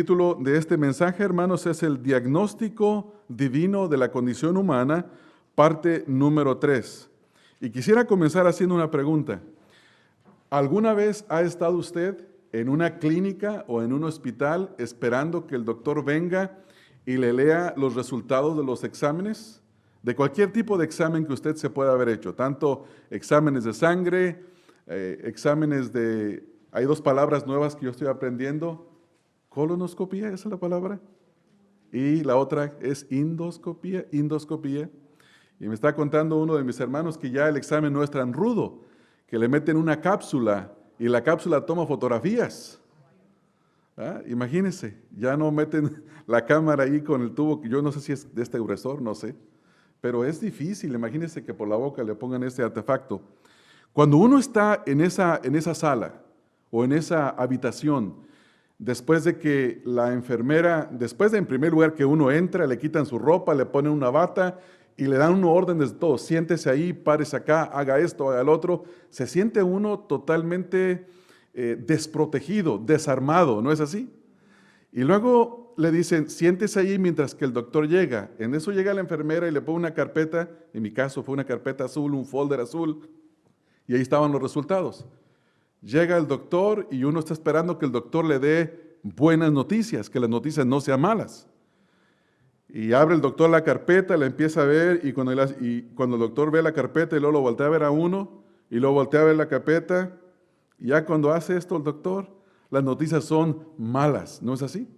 título de este mensaje, hermanos, es el diagnóstico divino de la condición humana, parte número 3. Y quisiera comenzar haciendo una pregunta. ¿Alguna vez ha estado usted en una clínica o en un hospital esperando que el doctor venga y le lea los resultados de los exámenes? De cualquier tipo de examen que usted se pueda haber hecho, tanto exámenes de sangre, exámenes de... Hay dos palabras nuevas que yo estoy aprendiendo. Colonoscopía, esa es la palabra. Y la otra es endoscopía. Y me está contando uno de mis hermanos que ya el examen no es tan rudo, que le meten una cápsula y la cápsula toma fotografías. Imagínense, ya no meten la cámara ahí con el tubo, que yo no sé si es de este gruesor, no sé. Pero es difícil, imagínense que por la boca le pongan este artefacto. Cuando uno está en esa sala o en esa habitación, después de que la enfermera, después de en primer lugar que uno entra, le quitan su ropa, le ponen una bata y le dan unos órdenes de todo, siéntese ahí, párese acá, haga esto, haga el otro, se siente uno totalmente desprotegido, desarmado, ¿no es así? Y luego le dicen, siéntese ahí mientras que el doctor llega. En eso llega la enfermera y le pone una carpeta, en mi caso fue una carpeta azul, un folder azul, y ahí estaban los resultados. Llega el doctor y uno está esperando que el doctor le dé buenas noticias, que las noticias no sean malas. Y abre el doctor la carpeta, la empieza a ver, y cuando el doctor ve la carpeta y luego lo voltea a ver a uno, y luego voltea a ver la carpeta, y ya cuando hace esto el doctor, las noticias son malas, ¿no es así?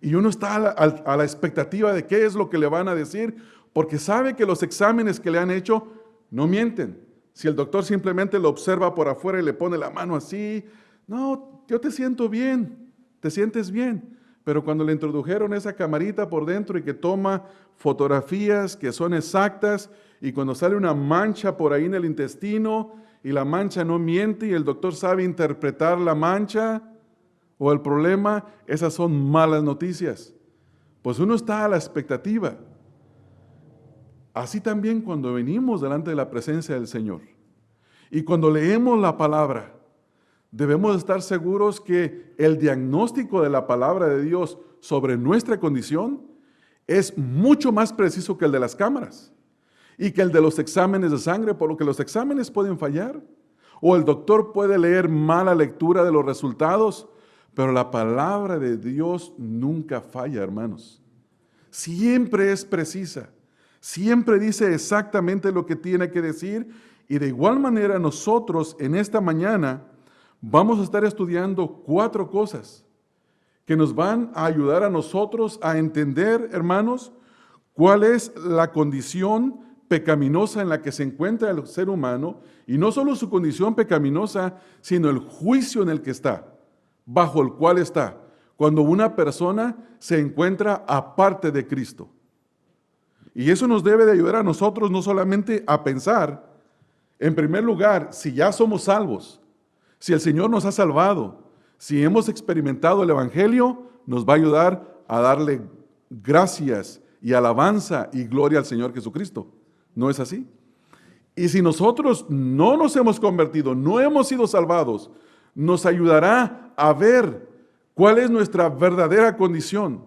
Y uno está a la expectativa de qué es lo que le van a decir, porque sabe que los exámenes que le han hecho no mienten. Si el doctor simplemente lo observa por afuera y le pone la mano así, no, yo te siento bien, te sientes bien. Pero cuando le introdujeron esa camarita por dentro y que toma fotografías que son exactas, y cuando sale una mancha por ahí en el intestino y la mancha no miente y el doctor sabe interpretar la mancha o el problema, esas son malas noticias. Pues uno está a la expectativa. Así también cuando venimos delante de la presencia del Señor y cuando leemos la palabra, debemos estar seguros que el diagnóstico de la palabra de Dios sobre nuestra condición es mucho más preciso que el de las cámaras y que el de los exámenes de sangre, por lo que los exámenes pueden fallar o el doctor puede leer mala lectura de los resultados, pero la palabra de Dios nunca falla, hermanos. Siempre es precisa. Siempre dice exactamente lo que tiene que decir, y de igual manera nosotros en esta mañana vamos a estar estudiando 4 cosas que nos van a ayudar a nosotros a entender, hermanos, cuál es la condición pecaminosa en la que se encuentra el ser humano, y no solo su condición pecaminosa, sino el juicio en el que está, bajo el cual está, cuando una persona se encuentra aparte de Cristo. Y eso nos debe de ayudar a nosotros no solamente a pensar, en primer lugar, si ya somos salvos, si el Señor nos ha salvado, si hemos experimentado el Evangelio, nos va a ayudar a darle gracias y alabanza y gloria al Señor Jesucristo. ¿No es así? Y si nosotros no nos hemos convertido, no hemos sido salvados, nos ayudará a ver cuál es nuestra verdadera condición.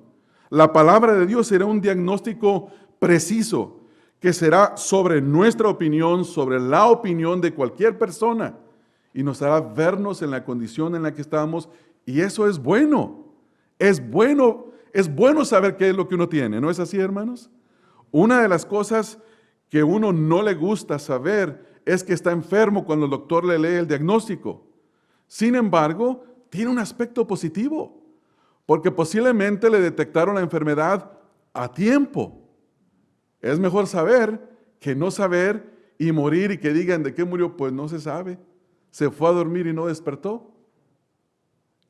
La palabra de Dios será un diagnóstico preciso, que será sobre nuestra opinión, sobre la opinión de cualquier persona, y nos hará vernos en la condición en la que estamos, y eso es bueno. Es bueno saber qué es lo que uno tiene, ¿no es así, hermanos? Una de las cosas que uno no le gusta saber es que está enfermo cuando el doctor le lee el diagnóstico. Sin embargo, tiene un aspecto positivo, porque posiblemente le detectaron la enfermedad a tiempo. Es mejor saber que no saber y morir y que digan de qué murió, pues no se sabe. Se fue a dormir y no despertó.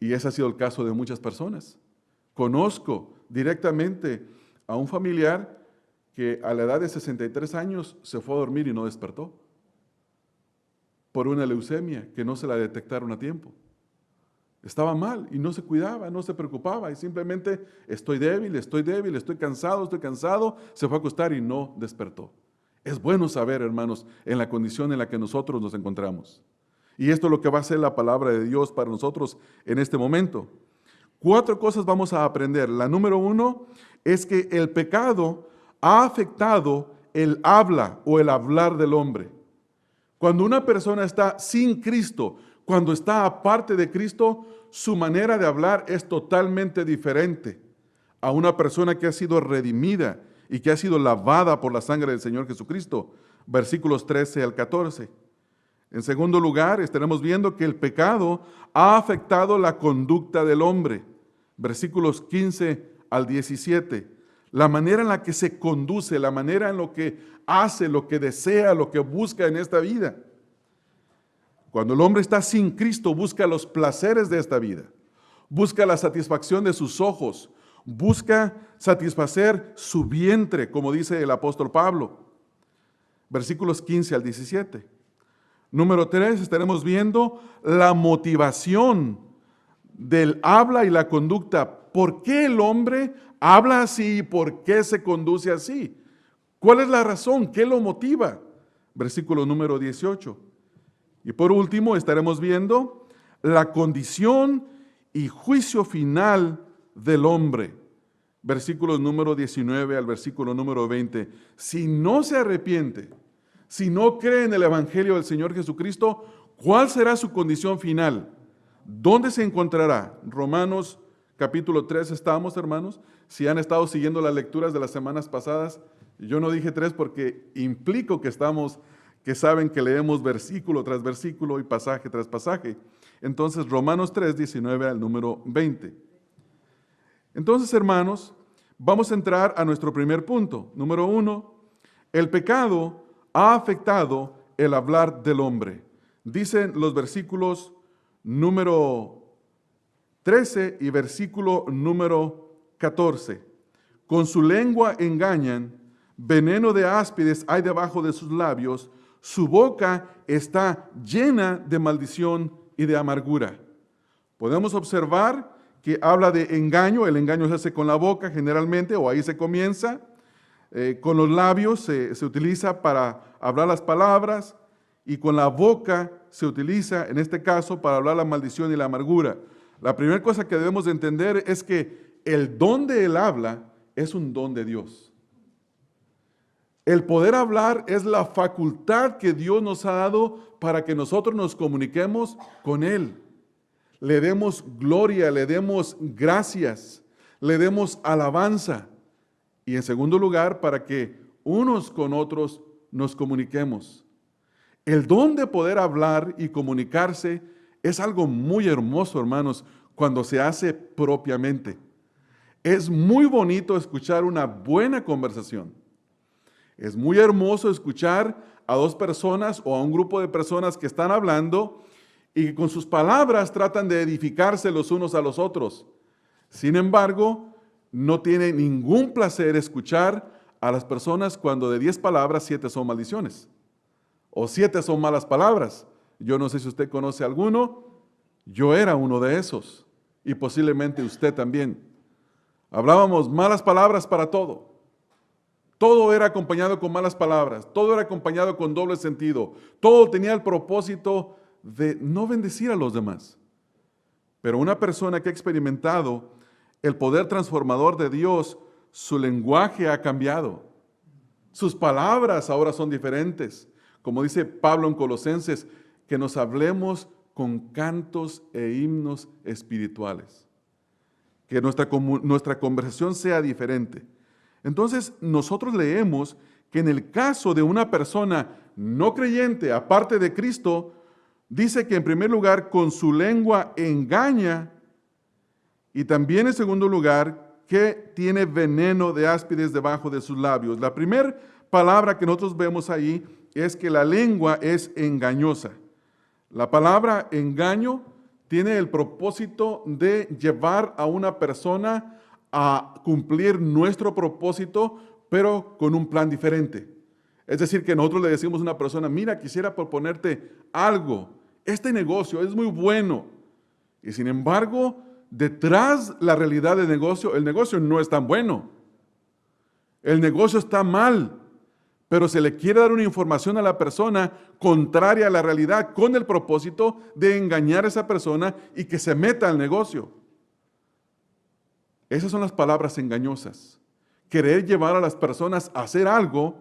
Y ese ha sido el caso de muchas personas. Conozco directamente a un familiar que a la edad de 63 años se fue a dormir y no despertó por una leucemia que no se la detectaron a tiempo. Estaba mal y no se cuidaba, no se preocupaba y simplemente estoy débil, estoy cansado, se fue a acostar y no despertó. Es bueno saber, hermanos, en la condición en la que nosotros nos encontramos. Y esto es lo que va a ser la palabra de Dios para nosotros en este momento. 4 cosas vamos a aprender. La número 1 es que el pecado ha afectado el habla o el hablar del hombre. Cuando una persona está sin Cristo, cuando está aparte de Cristo, su manera de hablar es totalmente diferente a una persona que ha sido redimida y que ha sido lavada por la sangre del Señor Jesucristo. Versículos 13 al 14. En segundo lugar, estaremos viendo que el pecado ha afectado la conducta del hombre. Versículos 15 al 17. La manera en la que se conduce, la manera en lo que hace, lo que desea, lo que busca en esta vida. Cuando el hombre está sin Cristo, busca los placeres de esta vida. Busca la satisfacción de sus ojos. Busca satisfacer su vientre, como dice el apóstol Pablo. Versículos 15 al 17. Número 3, estaremos viendo la motivación del habla y la conducta. ¿Por qué el hombre habla así y por qué se conduce así? ¿Cuál es la razón? ¿Qué lo motiva? Versículo número 18. Y por último, estaremos viendo la condición y juicio final del hombre. Versículos número 19 al versículo número 20. Si no se arrepiente, si no cree en el Evangelio del Señor Jesucristo, ¿cuál será su condición final? ¿Dónde se encontrará? Romanos capítulo 3 estamos, hermanos. Si han estado siguiendo las lecturas de las semanas pasadas, yo no dije 3 porque implico que saben que leemos versículo tras versículo y pasaje tras pasaje. Entonces, Romanos 3, 19 al número 20. Entonces, hermanos, vamos a entrar a nuestro primer punto. Número 1, el pecado ha afectado el hablar del hombre. Dicen los versículos número 13 y versículo número 14. Con su lengua engañan, veneno de áspides hay debajo de sus labios, su boca está llena de maldición y de amargura. Podemos observar que habla de engaño. El engaño se hace con la boca generalmente, o ahí se comienza. Con los labios se utiliza para hablar las palabras, y con la boca se utiliza, en este caso, para hablar la maldición y la amargura. La primera cosa que debemos de entender es que el don de él habla es un don de Dios. El poder hablar es la facultad que Dios nos ha dado para que nosotros nos comuniquemos con Él. Le demos gloria, le demos gracias, le demos alabanza. Y en segundo lugar, para que unos con otros nos comuniquemos. El don de poder hablar y comunicarse es algo muy hermoso, hermanos, cuando se hace propiamente. Es muy bonito escuchar una buena conversación. Es muy hermoso escuchar a 2 personas o a un grupo de personas que están hablando y que con sus palabras tratan de edificarse los unos a los otros. Sin embargo, no tiene ningún placer escuchar a las personas cuando de 10 palabras, 7 son maldiciones o 7 son malas palabras. Yo no sé si usted conoce alguno, yo era uno de esos y posiblemente usted también. Hablábamos malas palabras para todo. Todo era acompañado con malas palabras, todo era acompañado con doble sentido, todo tenía el propósito de no bendecir a los demás. Pero una persona que ha experimentado el poder transformador de Dios, su lenguaje ha cambiado. Sus palabras ahora son diferentes. Como dice Pablo en Colosenses, que nos hablemos con cantos e himnos espirituales. Que nuestra conversación sea diferente. Entonces, nosotros leemos que en el caso de una persona no creyente, aparte de Cristo, dice que en primer lugar, con su lengua engaña, y también en segundo lugar, que tiene veneno de áspides debajo de sus labios. La primera palabra que nosotros vemos ahí es que la lengua es engañosa. La palabra engaño tiene el propósito de llevar a una persona a cumplir nuestro propósito, pero con un plan diferente. Es decir, que nosotros le decimos a una persona, mira, quisiera proponerte algo, este negocio es muy bueno, y sin embargo, detrás la realidad del negocio, el negocio no es tan bueno, el negocio está mal, pero se le quiere dar una información a la persona contraria a la realidad, con el propósito de engañar a esa persona y que se meta al negocio. Esas son las palabras engañosas. Querer llevar a las personas a hacer algo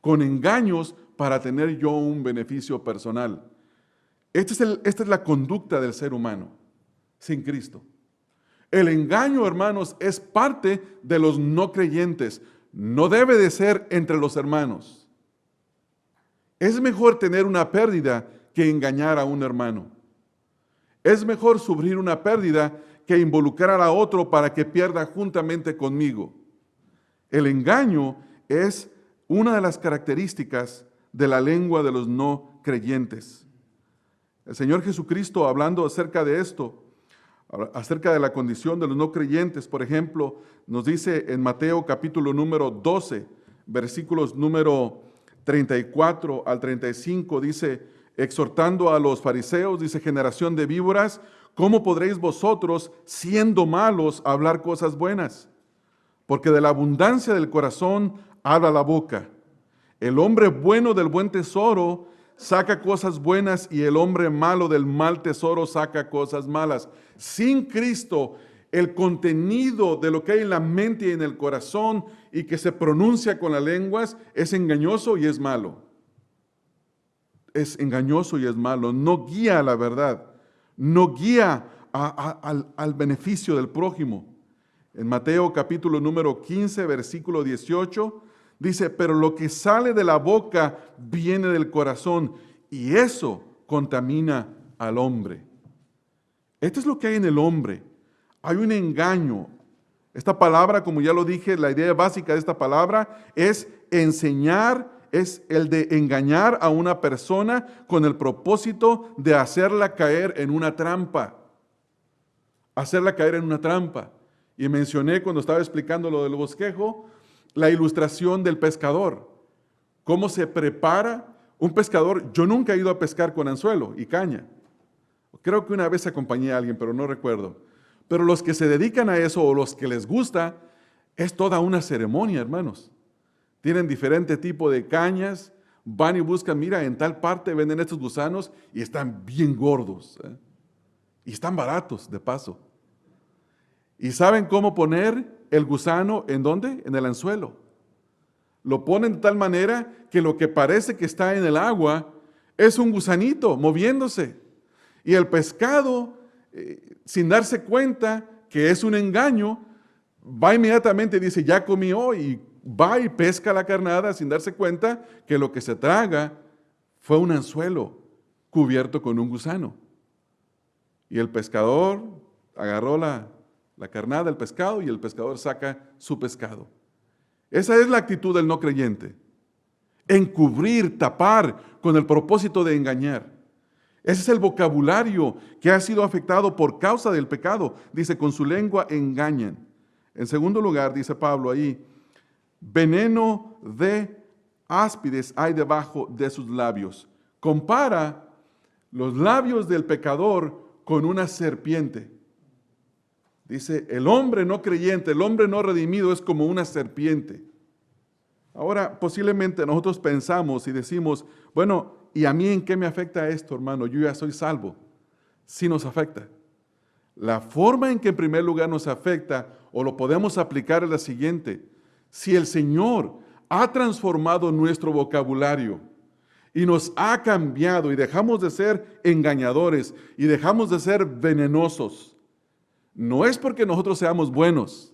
con engaños para tener yo un beneficio personal. Esta es la conducta del ser humano sin Cristo. El engaño, hermanos, es parte de los no creyentes. No debe de ser entre los hermanos. Es mejor tener una pérdida que engañar a un hermano. Es mejor sufrir una pérdida que involucrar a otro para que pierda juntamente conmigo. El engaño es una de las características de la lengua de los no creyentes. El Señor Jesucristo, hablando acerca de esto, acerca de la condición de los no creyentes, por ejemplo, nos dice en Mateo capítulo número 12, versículos número 34 al 35, dice, exhortando a los fariseos, dice, generación de víboras, ¿cómo podréis vosotros, siendo malos, hablar cosas buenas? Porque de la abundancia del corazón habla la boca. El hombre bueno del buen tesoro saca cosas buenas y el hombre malo del mal tesoro saca cosas malas. Sin Cristo, el contenido de lo que hay en la mente y en el corazón y que se pronuncia con las lenguas es engañoso y es malo. Es engañoso y es malo. No guía a la verdad. No guía al beneficio del prójimo. En Mateo capítulo número 15, versículo 18, dice, pero lo que sale de la boca viene del corazón y eso contamina al hombre. Esto es lo que hay en el hombre. Hay un engaño. Esta palabra, como ya lo dije, la idea básica de esta palabra es enseñar, es el de engañar a una persona con el propósito de hacerla caer en una trampa. Hacerla caer en una trampa. Y mencioné cuando estaba explicando lo del bosquejo, la ilustración del pescador. ¿Cómo se prepara un pescador? Yo nunca he ido a pescar con anzuelo y caña. Creo que una vez acompañé a alguien, pero no recuerdo. Pero los que se dedican a eso o los que les gusta, es toda una ceremonia, hermanos. Tienen diferente tipo de cañas, van y buscan, mira, en tal parte venden estos gusanos y están bien gordos. Y están baratos, de paso. ¿Y saben cómo poner el gusano en dónde? En el anzuelo. Lo ponen de tal manera que lo que parece que está en el agua es un gusanito moviéndose. Y el pescado, sin darse cuenta que es un engaño, va inmediatamente y dice, ya comí hoy, y va y pesca la carnada sin darse cuenta que lo que se traga fue un anzuelo cubierto con un gusano. Y el pescador agarró la carnada, el pescado, y el pescador saca su pescado. Esa es la actitud del no creyente. Encubrir, tapar, con el propósito de engañar. Ese es el vocabulario que ha sido afectado por causa del pecado. Dice, con su lengua engañan. En segundo lugar, dice Pablo ahí, veneno de áspides hay debajo de sus labios. Compara los labios del pecador con una serpiente. Dice, el hombre no creyente, el hombre no redimido es como una serpiente. Ahora, posiblemente nosotros pensamos y decimos, bueno, ¿y a mí en qué me afecta esto, hermano? Yo ya soy salvo. Sí nos afecta. La forma en que en primer lugar nos afecta, o lo podemos aplicar, es la siguiente. Si el Señor ha transformado nuestro vocabulario y nos ha cambiado y dejamos de ser engañadores y dejamos de ser venenosos, no es porque nosotros seamos buenos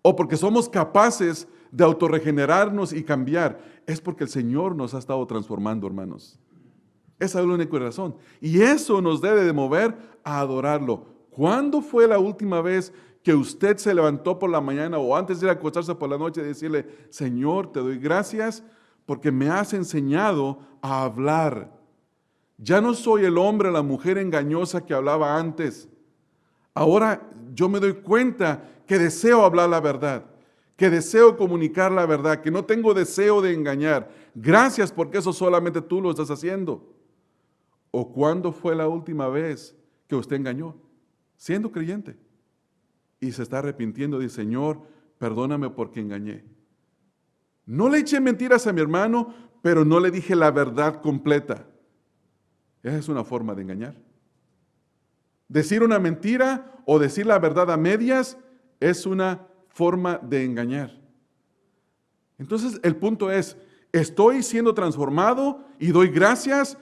o porque somos capaces de autorregenerarnos y cambiar, es porque el Señor nos ha estado transformando, hermanos. Esa es la única razón. Y eso nos debe de mover a adorarlo. ¿Cuándo fue la última vez que usted se levantó por la mañana o antes de ir a acostarse por la noche y decirle, Señor, te doy gracias porque me has enseñado a hablar? Ya no soy el hombre, la mujer engañosa que hablaba antes. Ahora yo me doy cuenta que deseo hablar la verdad, que deseo comunicar la verdad, que no tengo deseo de engañar. Gracias porque eso solamente tú lo estás haciendo. ¿O cuándo fue la última vez que usted engañó? Siendo creyente. Y se está arrepintiendo, dice, Señor, perdóname porque engañé. No le eché mentiras a mi hermano, pero no le dije la verdad completa. Esa es una forma de engañar. Decir una mentira o decir la verdad a medias es una forma de engañar. Entonces el punto es, ¿estoy siendo transformado y doy gracias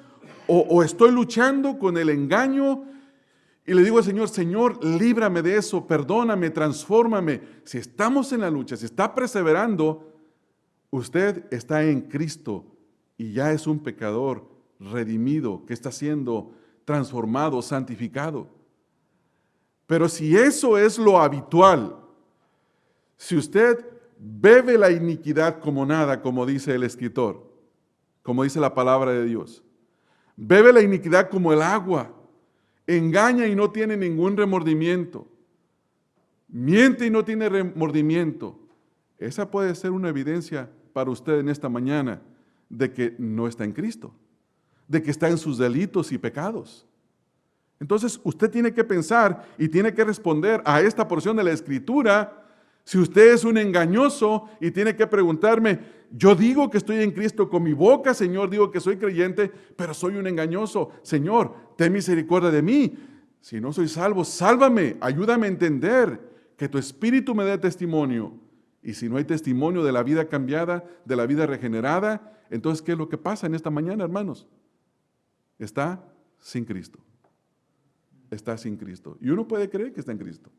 o estoy luchando con el engaño? Y le digo al Señor, Señor, líbrame de eso, perdóname, transfórmame. Si estamos en la lucha, si está perseverando, usted está en Cristo y ya es un pecador redimido que está siendo transformado, santificado. Pero si eso es lo habitual, si usted bebe la iniquidad como nada, como dice el escritor, como dice la palabra de Dios, bebe la iniquidad como el agua, engaña y no tiene ningún remordimiento, miente y no tiene remordimiento, esa puede ser una evidencia para usted en esta mañana de que no está en Cristo, de que está en sus delitos y pecados. Entonces usted tiene que pensar y tiene que responder a esta porción de la Escritura. Si usted es un engañoso y tiene que preguntarme, yo digo que estoy en Cristo con mi boca, Señor, digo que soy creyente, pero soy un engañoso. Señor, ten misericordia de mí. Si no soy salvo, sálvame, ayúdame a entender, que tu Espíritu me dé testimonio. Y si no hay testimonio de la vida cambiada, de la vida regenerada, entonces, ¿qué es lo que pasa en esta mañana, hermanos? Está sin Cristo. Está sin Cristo. Y uno puede creer que está en Cristo.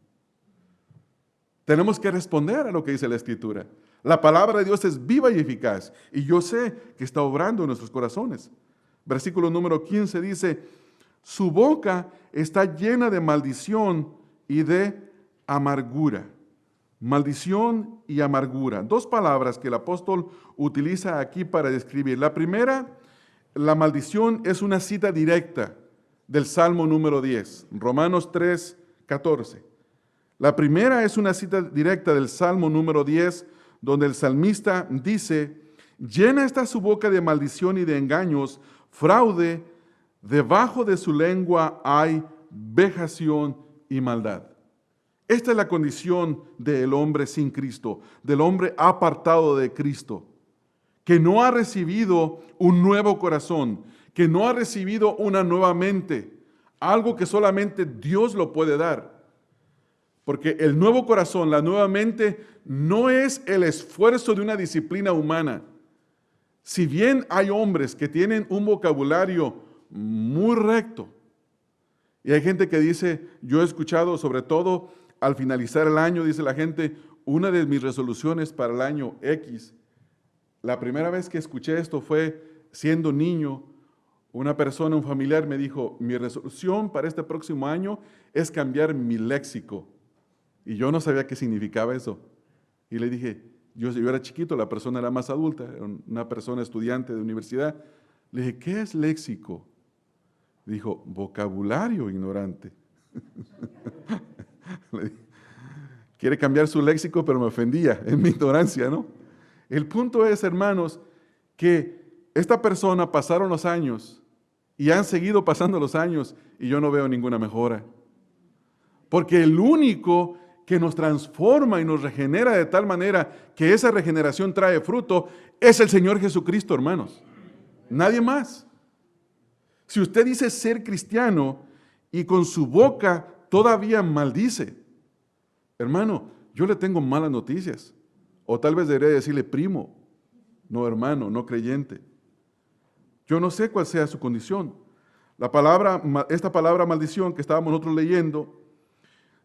Tenemos que responder a lo que dice la Escritura. La palabra de Dios es viva y eficaz. Y yo sé que está obrando en nuestros corazones. Versículo número 15 dice, su boca está llena de maldición y de amargura. Maldición y amargura. Dos palabras que el apóstol utiliza aquí para describir. La primera, la maldición es una cita directa del Salmo número 10, Romanos 3, 14. La primera es una cita directa del Salmo número 10, donde el salmista dice, llena está su boca de maldición y de engaños, fraude, debajo de su lengua hay vejación y maldad. Esta es la condición del hombre sin Cristo, del hombre apartado de Cristo, que no ha recibido un nuevo corazón, que no ha recibido una nueva mente, algo que solamente Dios lo puede dar. Porque el nuevo corazón, la nueva mente, no es el esfuerzo de una disciplina humana. Si bien hay hombres que tienen un vocabulario muy recto, y hay gente que dice, yo he escuchado sobre todo al finalizar el año, dice la gente, una de mis resoluciones para el año X, la primera vez que escuché esto fue siendo niño. Una persona, un familiar me dijo, mi resolución para este próximo año es cambiar mi léxico. Y yo no sabía qué significaba eso. Y le dije, yo era chiquito, la persona era más adulta, era una persona estudiante de universidad. Le dije, ¿qué es léxico? Dijo, vocabulario ignorante. Le dije, quiere cambiar su léxico, pero me ofendía en mi ignorancia, ¿no? El punto es, hermanos, que esta persona pasaron los años y han seguido pasando los años y yo no veo ninguna mejora. Porque el único que nos transforma y nos regenera de tal manera que esa regeneración trae fruto es el Señor Jesucristo, hermanos. Nadie más. Si usted dice ser cristiano y con su boca todavía maldice, hermano, yo le tengo malas noticias. O tal vez debería decirle primo, no hermano, no creyente. Yo no sé cuál sea su condición. Esta palabra maldición que estábamos nosotros leyendo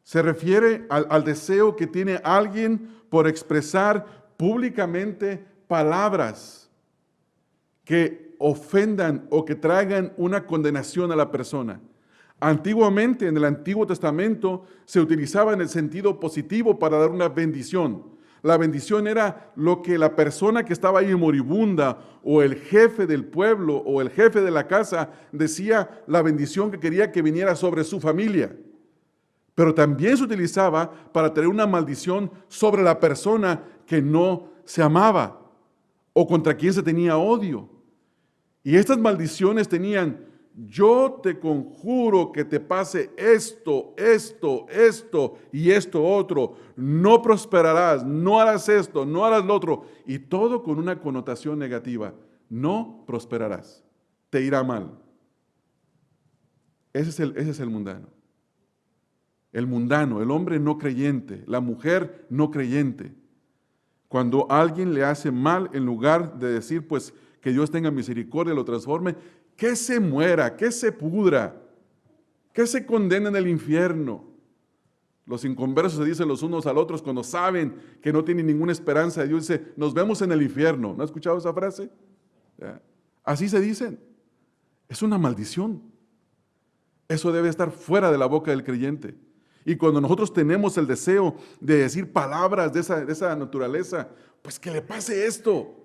se refiere al deseo que tiene alguien por expresar públicamente palabras que ofendan o que traigan una condenación a la persona. Antiguamente, en el Antiguo Testamento, se utilizaba en el sentido positivo para dar una bendición. La bendición era lo que la persona que estaba ahí moribunda o el jefe del pueblo o el jefe de la casa decía la bendición que quería que viniera sobre su familia. Pero también se utilizaba para traer una maldición sobre la persona que no se amaba o contra quien se tenía odio. Y estas maldiciones tenían, yo te conjuro que te pase esto, esto, esto y esto otro. No prosperarás, no harás esto, no harás lo otro. Y todo con una connotación negativa. No prosperarás, te irá mal. Ese es el mundano. el mundano, el hombre no creyente, la mujer no creyente. Cuando alguien le hace mal, en lugar de decir, pues, que Dios tenga misericordia y lo transforme, que se muera, que se pudra, que se condene en el infierno. Los inconversos se dicen los unos a los otros cuando saben que no tienen ninguna esperanza de Dios. Dice, nos vemos en el infierno. ¿No ha escuchado esa frase? ¿Ya? Así se dicen. Es una maldición. Eso debe estar fuera de la boca del creyente. Y cuando nosotros tenemos el deseo de decir palabras de esa naturaleza, pues que le pase esto.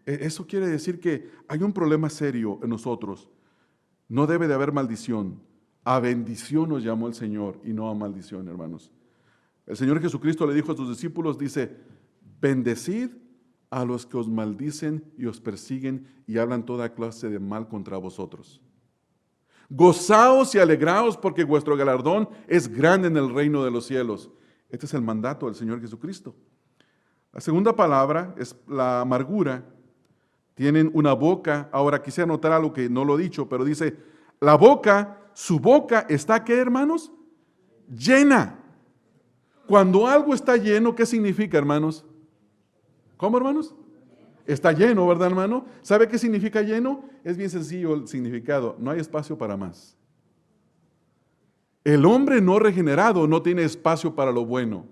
Eso quiere decir que hay un problema serio en nosotros. No debe de haber maldición. A bendición nos llamó el Señor y no a maldición, hermanos. El Señor Jesucristo le dijo a sus discípulos, dice, bendecid a los que os maldicen y os persiguen y hablan toda clase de mal contra vosotros. Gozaos y alegraos porque vuestro galardón es grande en el reino de los cielos. Este es el mandato del Señor Jesucristo. La segunda palabra es la amargura. Tienen una boca. Ahora quisiera anotar algo que no lo he dicho, pero dice, la boca, su boca está, ¿qué, hermanos? Llena. Cuando algo está lleno, ¿qué significa, hermanos? ¿Cómo, hermanos? Está lleno, ¿verdad, hermano? ¿Sabe qué significa lleno? Es bien sencillo el significado. No hay espacio para más. El hombre no regenerado no tiene espacio para lo bueno.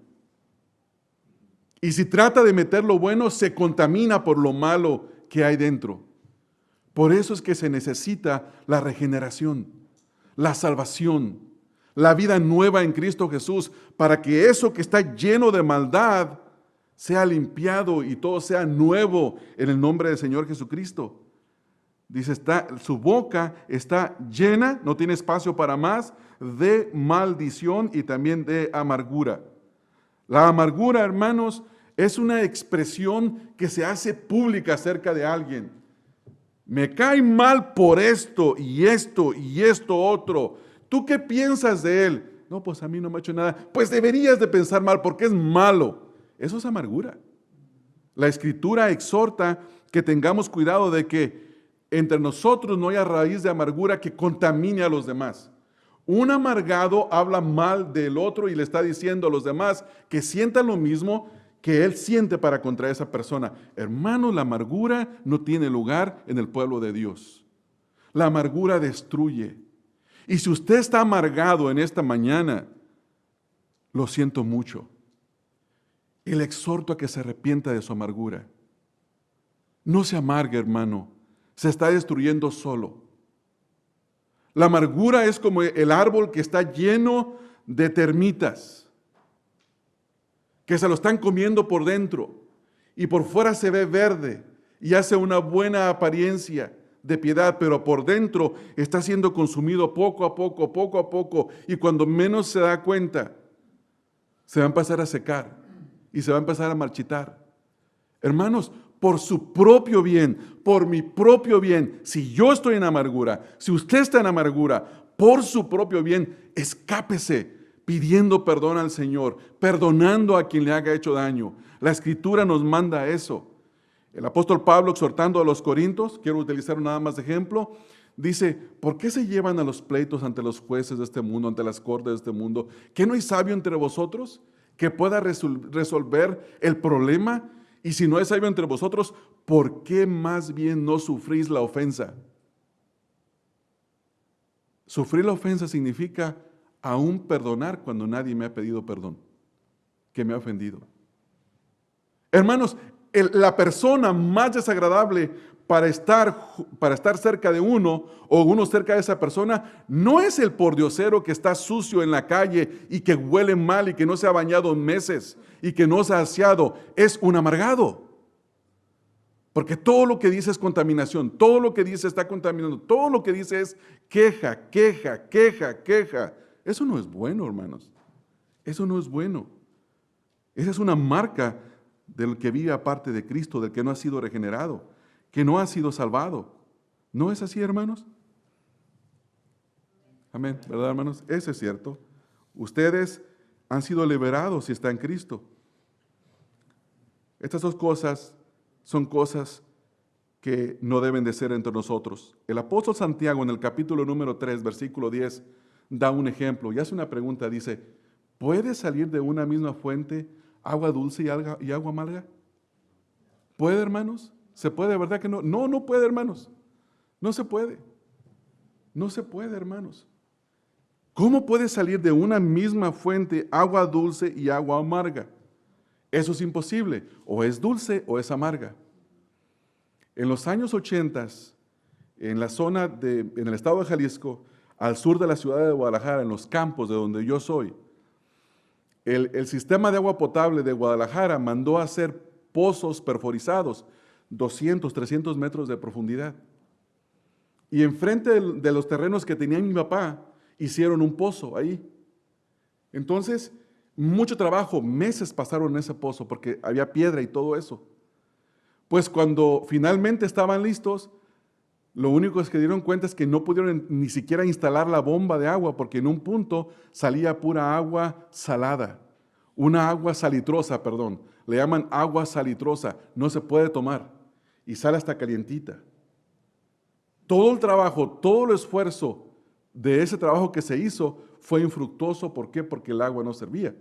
Y si trata de meter lo bueno, se contamina por lo malo que hay dentro. Por eso es que se necesita la regeneración, la salvación, la vida nueva en Cristo Jesús, para que eso que está lleno de maldad sea limpiado y todo sea nuevo en el nombre del Señor Jesucristo. Dice, su boca está llena, no tiene espacio para más, de maldición y también de amargura. La amargura, hermanos, es una expresión que se hace pública acerca de alguien. Me cae mal por esto y esto y esto otro. ¿Tú qué piensas de él? No, pues a mí no me ha hecho nada. Pues deberías de pensar mal porque es malo. Eso es amargura. La Escritura exhorta que tengamos cuidado de que entre nosotros no haya raíz de amargura que contamine a los demás. Un amargado habla mal del otro y le está diciendo a los demás que sientan lo mismo que él siente para contra esa persona. Hermanos, la amargura no tiene lugar en el pueblo de Dios. La amargura destruye. Y si usted está amargado en esta mañana, lo siento mucho. Y le exhorto a que se arrepienta de su amargura. No se amargue, hermano. Se está destruyendo solo. La amargura es como el árbol que está lleno de termitas, que se lo están comiendo por dentro y por fuera se ve verde y hace una buena apariencia de piedad, pero por dentro está siendo consumido poco a poco, y cuando menos se da cuenta, se va a empezar a secar y se va a empezar a marchitar. Hermanos, por su propio bien, por mi propio bien, si yo estoy en amargura, si usted está en amargura, por su propio bien, escápese pidiendo perdón al Señor, perdonando a quien le haya hecho daño. La Escritura nos manda eso. El apóstol Pablo, exhortando a los corintios, quiero utilizar nada más de ejemplo, dice, ¿por qué se llevan a los pleitos ante los jueces de este mundo, ante las cortes de este mundo? ¿Que no hay sabio entre vosotros que pueda resolver el problema? Y si no hay sabio entre vosotros, ¿por qué más bien no sufrís la ofensa? Sufrir la ofensa significa aún perdonar cuando nadie me ha pedido perdón, que me ha ofendido. Hermanos, la persona más desagradable para estar cerca de uno o uno cerca de esa persona no es el pordiosero que está sucio en la calle y que huele mal y que no se ha bañado en meses y que no se ha aseado, es un amargado. Porque todo lo que dice es contaminación, todo lo que dice está contaminando, todo lo que dice es queja. Eso no es bueno, hermanos. Eso no es bueno. Esa es una marca del que vive aparte de Cristo, del que no ha sido regenerado, que no ha sido salvado. ¿No es así, hermanos? Amén, ¿verdad, hermanos? Eso es cierto. Ustedes han sido liberados si están en Cristo. Estas dos cosas son cosas que no deben de ser entre nosotros. El apóstol Santiago en el capítulo número 3, versículo 10, da un ejemplo y hace una pregunta, dice, ¿puede salir de una misma fuente agua dulce y agua amarga? ¿Puede, hermanos? ¿Se puede, verdad que no? No, no puede, hermanos. No se puede. No se puede, hermanos. ¿Cómo puede salir de una misma fuente agua dulce y agua amarga? Eso es imposible. O es dulce o es amarga. En los años 80, en la zona en el estado de Jalisco, al sur de la ciudad de Guadalajara, en los campos de donde yo soy, el sistema de agua potable de Guadalajara mandó a hacer pozos perforizados, 200, 300 metros de profundidad. Y enfrente de los terrenos que tenía mi papá, hicieron un pozo ahí. Entonces, mucho trabajo, meses pasaron en ese pozo porque había piedra y todo eso. Pues cuando finalmente estaban listos, lo único que dieron cuenta es que no pudieron ni siquiera instalar la bomba de agua porque en un punto salía pura agua salada, una agua salitrosa, perdón, le llaman agua salitrosa, no se puede tomar y sale hasta calientita. Todo el trabajo, todo el esfuerzo de ese trabajo que se hizo fue infructuoso. ¿Por qué? Porque el agua no servía.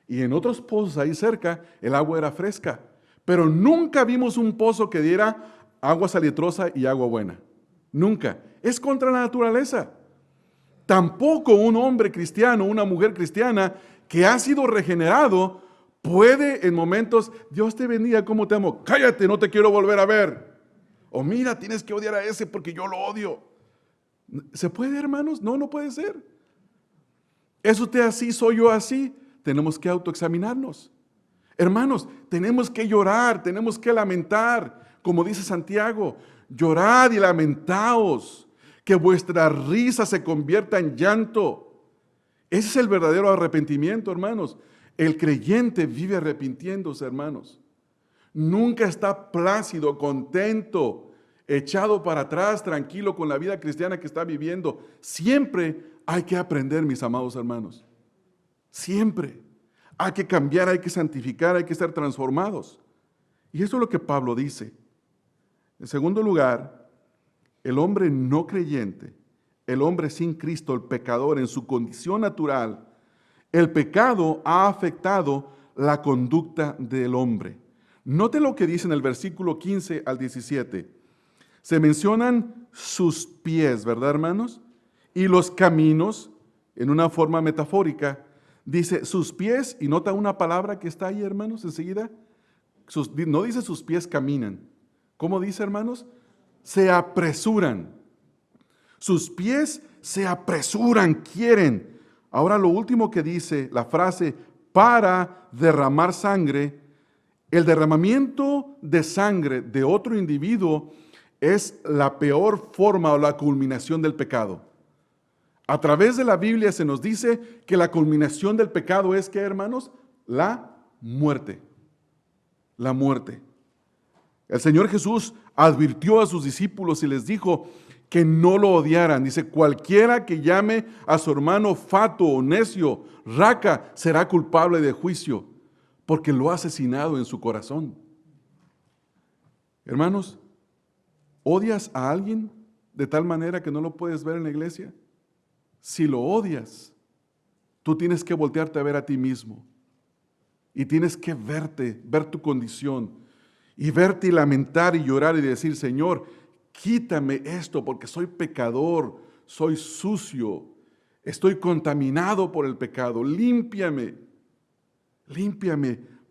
Y en otros pozos ahí cerca, el agua era fresca. Pero nunca vimos un pozo que diera agua salitrosa y agua buena. Nunca. Es contra la naturaleza. Tampoco un hombre cristiano, una mujer cristiana que ha sido regenerado puede en momentos, Dios te bendiga, ¿cómo te amo? Cállate, no te quiero volver a ver. O mira, tienes que odiar a ese porque yo lo odio. ¿Se puede, hermanos? No, no puede ser. ¿Es usted así? ¿Soy yo así? Tenemos que autoexaminarnos. Hermanos, tenemos que llorar, tenemos que lamentar. Como dice Santiago, llorad y lamentaos, que vuestra risa se convierta en llanto. Ese es el verdadero arrepentimiento, hermanos. El creyente vive arrepintiéndose, hermanos. Nunca está plácido, contento, echado para atrás, tranquilo con la vida cristiana que está viviendo. Siempre hay que aprender, mis amados hermanos. Siempre. Hay que cambiar, hay que santificar, hay que ser transformados. Y eso es lo que Pablo dice. En segundo lugar, el hombre no creyente, el hombre sin Cristo, el pecador en su condición natural, el pecado ha afectado la conducta del hombre. Note lo que dice en el versículo 15 al 17. Se mencionan sus pies, ¿verdad, hermanos? Y los caminos, en una forma metafórica, dice sus pies, y nota una palabra que está ahí, hermanos, enseguida. No dice sus pies caminan. ¿Cómo dice, hermanos? Se apresuran. Sus pies se apresuran, quieren. Ahora lo último que dice, la frase, para derramar sangre. El derramamiento de sangre de otro individuo es la peor forma o la culminación del pecado. A través de la Biblia se nos dice que la culminación del pecado es, ¿qué, hermanos? La muerte. La muerte. El Señor Jesús advirtió a sus discípulos y les dijo que no lo odiaran. Dice, cualquiera que llame a su hermano fato o necio, raca, será culpable de juicio, porque lo ha asesinado en su corazón. Hermanos, ¿odias a alguien de tal manera que no lo puedes ver en la iglesia? Si lo odias, tú tienes que voltearte a ver a ti mismo y tienes que verte, ver tu condición y verte y lamentar y llorar y decir, Señor, quítame esto porque soy pecador, soy sucio, estoy contaminado por el pecado, límpiame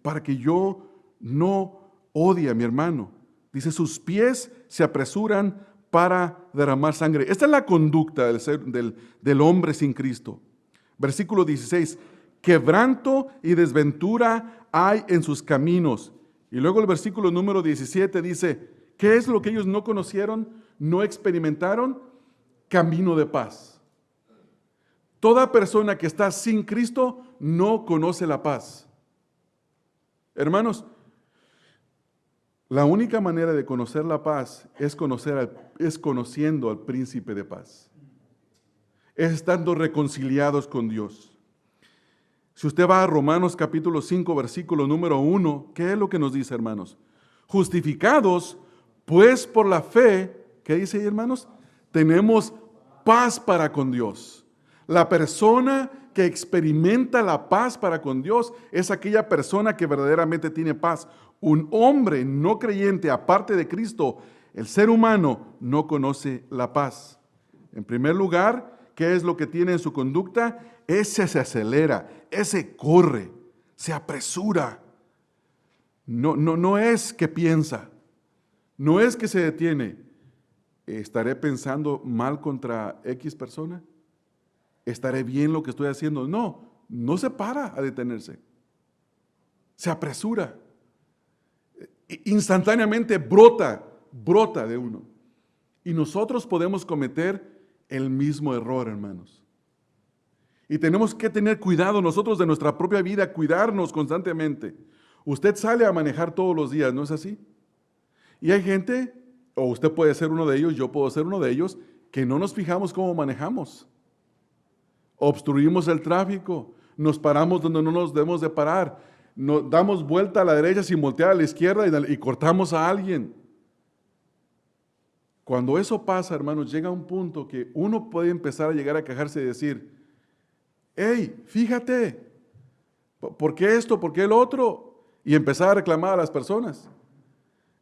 para que yo no odie a mi hermano. Dice, sus pies se apresuran para derramar sangre. Esta es la conducta del hombre sin Cristo. Versículo 16, quebranto y desventura hay en sus caminos. Y luego el versículo número 17 dice, ¿qué es lo que ellos no conocieron, no experimentaron? Camino de paz. Toda persona que está sin Cristo no conoce la paz. Hermanos, la única manera de conocer la paz es conociendo al príncipe de paz. Es estando reconciliados con Dios. Si usted va a Romanos capítulo 5, versículo número 1, ¿qué es lo que nos dice, hermanos? Justificados, pues por la fe, ¿qué dice ahí, hermanos? Tenemos paz para con Dios. La persona que experimenta la paz para con Dios es aquella persona que verdaderamente tiene paz. Un hombre no creyente, aparte de Cristo, el ser humano no conoce la paz. En primer lugar, ¿qué es lo que tiene en su conducta? Ese se acelera, ese corre, se apresura. No es que piensa, no es que se detiene. ¿Estaré pensando mal contra X persona? ¿Estaré bien lo que estoy haciendo? No se para a detenerse. Se apresura. Instantáneamente brota de uno. Y nosotros podemos cometer el mismo error, hermanos. Y tenemos que tener cuidado nosotros de nuestra propia vida, cuidarnos constantemente. Usted sale a manejar todos los días, ¿no es así? Y hay gente, o usted puede ser uno de ellos, yo puedo ser uno de ellos, que no nos fijamos cómo manejamos. Obstruimos el tráfico, nos paramos donde no nos debemos de parar, nos damos vuelta a la derecha sin voltear a la izquierda y cortamos a alguien. Cuando eso pasa, hermanos, llega un punto que uno puede empezar a llegar a quejarse y decir, hey, fíjate, ¿por qué esto? ¿Por qué el otro? Y empezar a reclamar a las personas.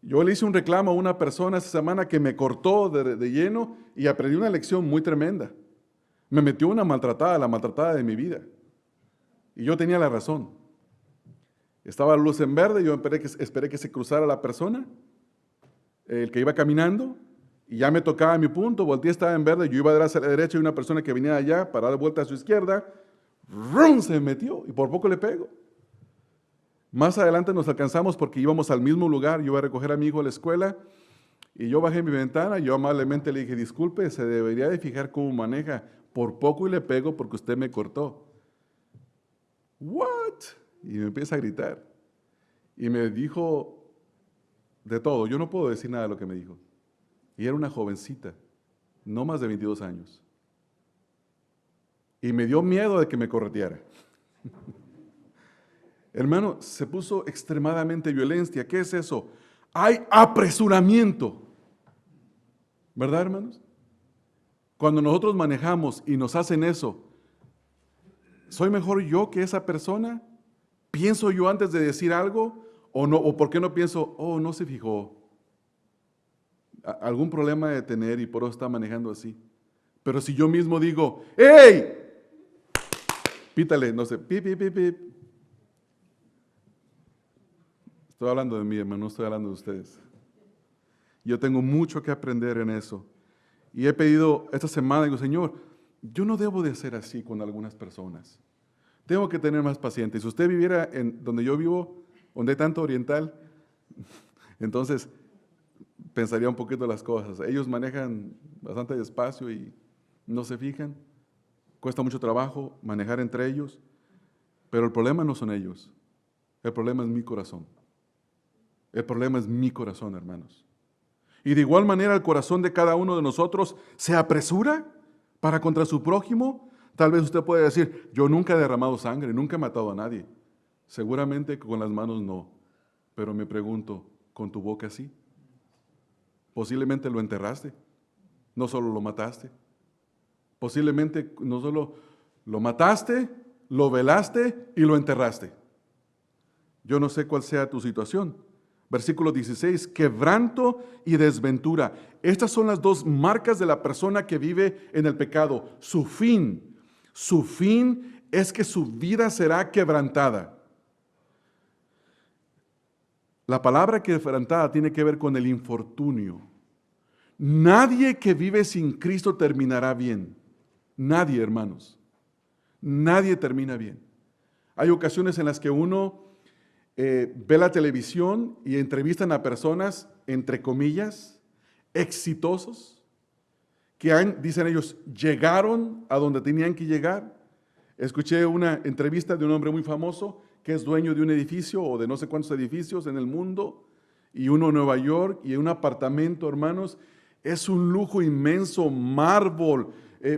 Yo le hice un reclamo a una persona esta semana que me cortó de lleno y aprendí una lección muy tremenda. Me metió una maltratada, la maltratada de mi vida. Y yo tenía la razón. Estaba la luz en verde, yo esperé que se cruzara la persona, el que iba caminando, y ya me tocaba mi punto, volteé, estaba en verde, yo iba a dar hacia la derecha y una persona que venía allá para dar vuelta a su izquierda, ¡rum!, se me metió y por poco le pego. Más adelante nos alcanzamos porque íbamos al mismo lugar, yo iba a recoger a mi hijo a la escuela y yo bajé mi ventana, yo amablemente le dije, disculpe, se debería de fijar cómo maneja, por poco y le pego porque usted me cortó. ¿What? Y me empieza a gritar. Y me dijo de todo, yo no puedo decir nada de lo que me dijo. Y era una jovencita, no más de 22 años. Y me dio miedo de que me correteara. Hermano, se puso extremadamente violencia. ¿Qué es eso? Hay apresuramiento. ¿Verdad, hermanos? Cuando nosotros manejamos y nos hacen eso, ¿soy mejor yo que esa persona? ¿Pienso yo antes de decir algo? ¿O no? ¿O por qué no pienso, oh, no se fijó? Algún problema de tener y por eso está manejando así. Pero si yo mismo digo, ¡hey! Pítale, no sé, pip, pip, pip, pip. Estoy hablando de mí, hermano, no estoy hablando de ustedes. Yo tengo mucho que aprender en eso. Y he pedido esta semana, digo, Señor, yo no debo de ser así con algunas personas. Tengo que tener más paciencia. Si usted viviera en donde yo vivo, donde hay tanto oriental, entonces pensaría un poquito las cosas. Ellos manejan bastante despacio y no se fijan. Cuesta mucho trabajo manejar entre ellos. Pero el problema no son ellos. El problema es mi corazón. El problema es mi corazón, hermanos. Y de igual manera el corazón de cada uno de nosotros se apresura para contra su prójimo. Tal vez usted puede decir, yo nunca he derramado sangre, nunca he matado a nadie. Seguramente con las manos no. Pero me pregunto, ¿con tu boca sí? Posiblemente lo enterraste, no solo lo mataste. Posiblemente no solo lo mataste, lo velaste y lo enterraste. Yo no sé cuál sea tu situación. Versículo 16, quebranto y desventura. Estas son las dos marcas de la persona que vive en el pecado. Su fin es que su vida será quebrantada. La palabra quebrantada tiene que ver con el infortunio. Nadie que vive sin Cristo terminará bien. Nadie, hermanos. Nadie termina bien. Hay ocasiones en las que uno ve la televisión y entrevistan a personas, entre comillas, exitosos, que dicen ellos, llegaron a donde tenían que llegar. Escuché una entrevista de un hombre muy famoso que es dueño de un edificio o de no sé cuántos edificios en el mundo, y uno en Nueva York, y un apartamento, hermanos, es un lujo inmenso, mármol,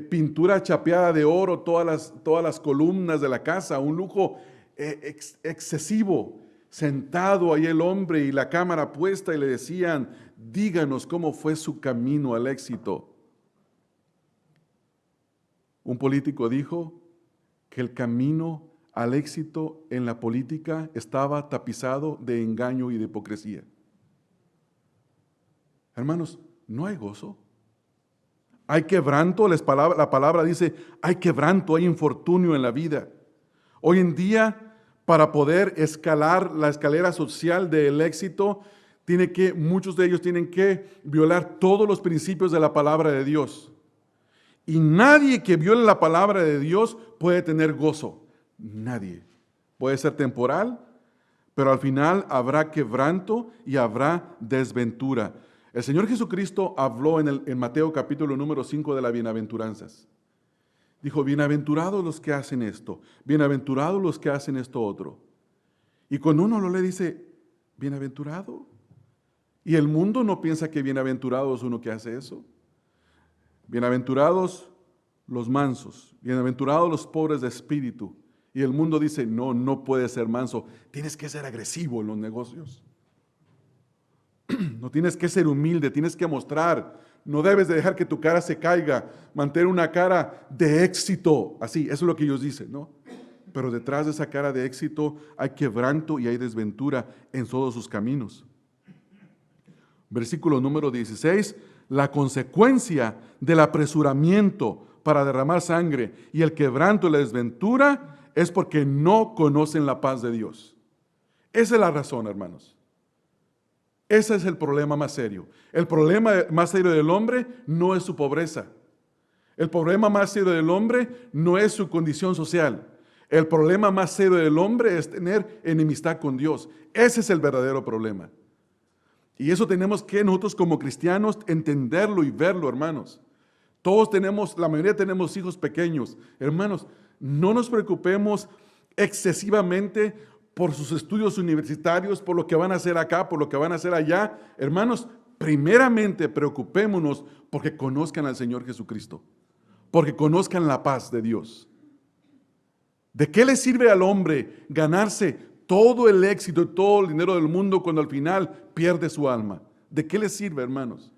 pintura chapeada de oro, todas las columnas de la casa, un lujo excesivo. Sentado ahí el hombre y la cámara puesta y le decían, díganos cómo fue su camino al éxito. Un político dijo, que el camino al éxito en la política estaba tapizado de engaño y de hipocresía. Hermanos, no hay gozo. Hay quebranto, la palabra dice, hay quebranto, hay infortunio en la vida. Hoy en día, para poder escalar la escalera social del éxito, muchos de ellos tienen que violar todos los principios de la palabra de Dios. Y nadie que viole la palabra de Dios puede tener gozo. Nadie. Puede ser temporal, pero al final habrá quebranto y habrá desventura. El Señor Jesucristo habló en Mateo capítulo número 5 de las bienaventuranzas. Dijo, bienaventurados los que hacen esto, bienaventurados los que hacen esto otro. Y cuando uno lo lee dice, bienaventurado. Y el mundo no piensa que bienaventurado es uno que hace eso. Bienaventurados los mansos, bienaventurados los pobres de espíritu. Y el mundo dice, no, no puedes ser manso, tienes que ser agresivo en los negocios. No tienes que ser humilde, tienes que mostrar. No debes de dejar que tu cara se caiga, mantener una cara de éxito. Así, eso es lo que ellos dicen, ¿no? Pero detrás de esa cara de éxito hay quebranto y hay desventura en todos sus caminos. Versículo número 16, la consecuencia del apresuramiento para derramar sangre y el quebranto y la desventura es porque no conocen la paz de Dios. Esa es la razón, hermanos. Ese es el problema más serio. El problema más serio del hombre no es su pobreza. El problema más serio del hombre no es su condición social. El problema más serio del hombre es tener enemistad con Dios. Ese es el verdadero problema. Y eso tenemos que nosotros como cristianos entenderlo y verlo, hermanos. La mayoría tenemos hijos pequeños. Hermanos, no nos preocupemos excesivamente por sus estudios universitarios, por lo que van a hacer acá, por lo que van a hacer allá. Hermanos, primeramente preocupémonos porque conozcan al Señor Jesucristo, porque conozcan la paz de Dios. ¿De qué le sirve al hombre ganarse todo el éxito y todo el dinero del mundo cuando al final pierde su alma? ¿De qué le sirve, hermanos?